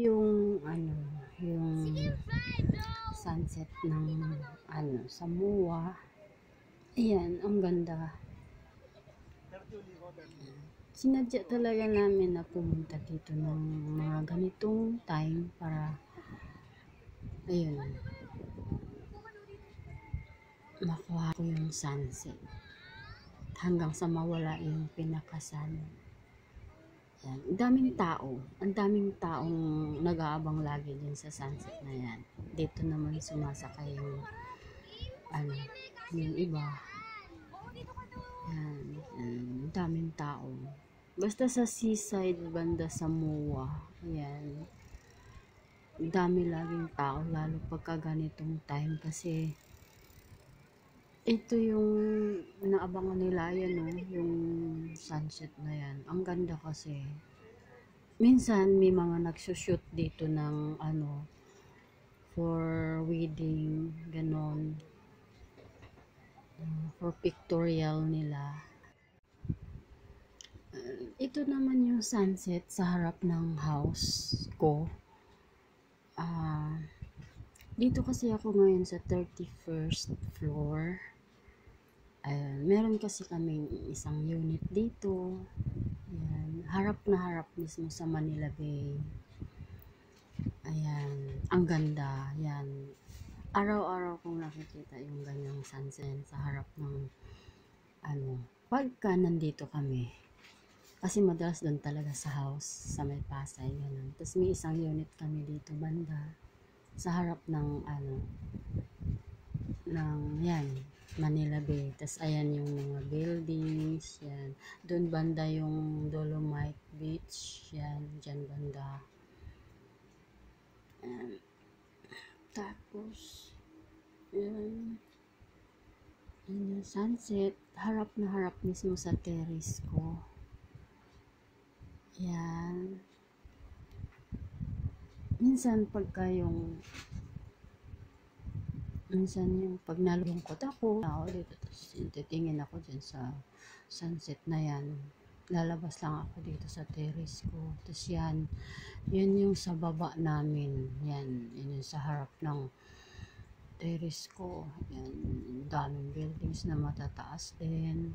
yung yung sunset ng Samoa. Ayan, ang ganda. Sinadya talaga namin na pumunta dito ng mga ganitong time para ayun, makuha ko yung sunset hanggang sa mawala yung pinakasan. Yan. Ang daming taong nag-aabang lagi din sa sunset na yan. Dito naman sumasakay yung yung iba. Yan, ang daming tao. Basta sa seaside banda sa Samoa, ayan, dami laging tao lalo pagka ganitong time kasi ito yung inaabangan nila, yan yung sunset na yan. Ang ganda kasi. Minsan may mga nagsushoot dito ng for wedding, ganon. For pictorial nila. Ito naman yung sunset sa harap ng house ko. Dito kasi ako ngayon sa 31st floor. Meron kasi kaming isang unit dito. Ayan, harap na harap mismo sa Manila Bay. Ayan, ang ganda. Ayan, araw-araw kong nakikita yung ganyang sunset sa harap ng pagka nandito kami. Kasi madalas doon talaga sa house, sa may Pasay, ganun. Tapos may isang unit kami dito banda sa harap ng yan, Manila Bay. Tapos ayan yung mga buildings, yan. Doon banda yung Dolomite Beach, yan, dyan banda. Tapos, yan yung sunset, harap na harap mismo sa terrace ko. Yan. Minsan pag nalungkot ako dito, tapos titingin ako dyan sa sunset na yan, lalabas lang ako dito sa terrace ko. Tapos yan yung sa baba namin, yan yung sa harap ng terrace ko. Yan, daming buildings na matataas din.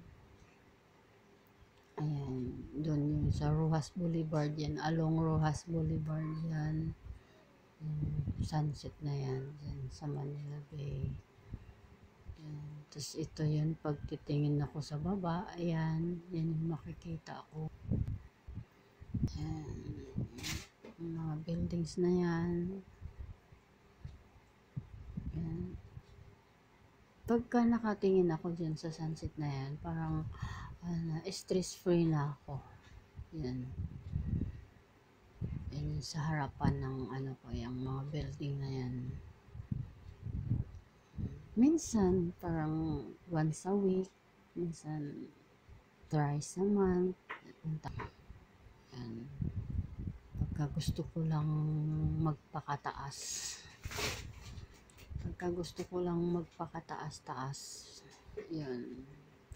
Ayan, doon yung sa Rojas Boulevard, yan, along Rojas Boulevard yan. Sunset na yan dyan sa Manila Bay. Yan. Tapos ito yun, pag titingin ako sa baba, ayan, yan yung makikita ko. Ayan, yung mga buildings na yan. Ayan. Pagka nakatingin ako dyan sa sunset na yan, parang stress free na ako. Yan. Yan sa harapan ng yung mga building na yan. Minsan parang once a week, minsan thrice a month. Yan. Pagka gusto ko lang magpakataas. Yan.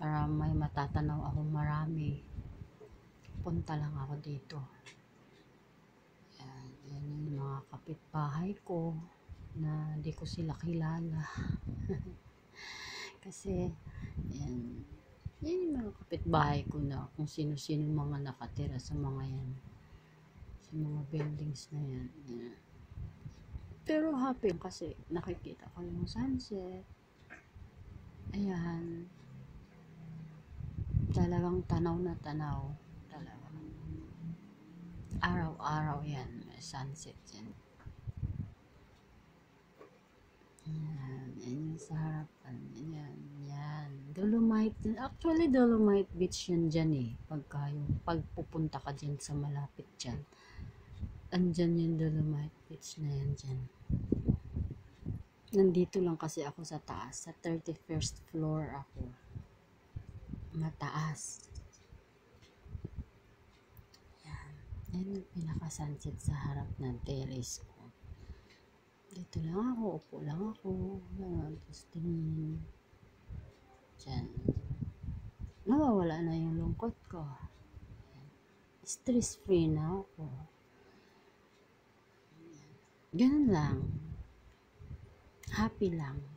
Para may matatanaw ako marami. Punta lang ako dito. Yan yung mga kapitbahay ko na di ko sila kilala. Kasi yan yung mga kapitbahay ko na kung sino-sino mga nakatira sa mga yan, sa mga buildings na yan. Pero happy kasi nakikita ko yung sunset. Ayan, talagang tanaw na tanaw talaga. Araw-araw yan, may sunset yan. Yan sa harapan. Yan. Dolomite. Actually, Dolomite Beach yun dyan eh. Pagpupunta ka dyan sa malapit dyan. Andyan yung Dolomite Beach na yan dyan. Nandito lang kasi ako sa taas. Sa 31st floor ako. Mataas. Yan yung pinaka-sunset sa harap ng terrace ko. Dito lang ako, upo lang ako. Tapos tingin. Diyan. Nawawala na yung lungkot ko. Stress-free na ako. Ganun lang. Happy lang.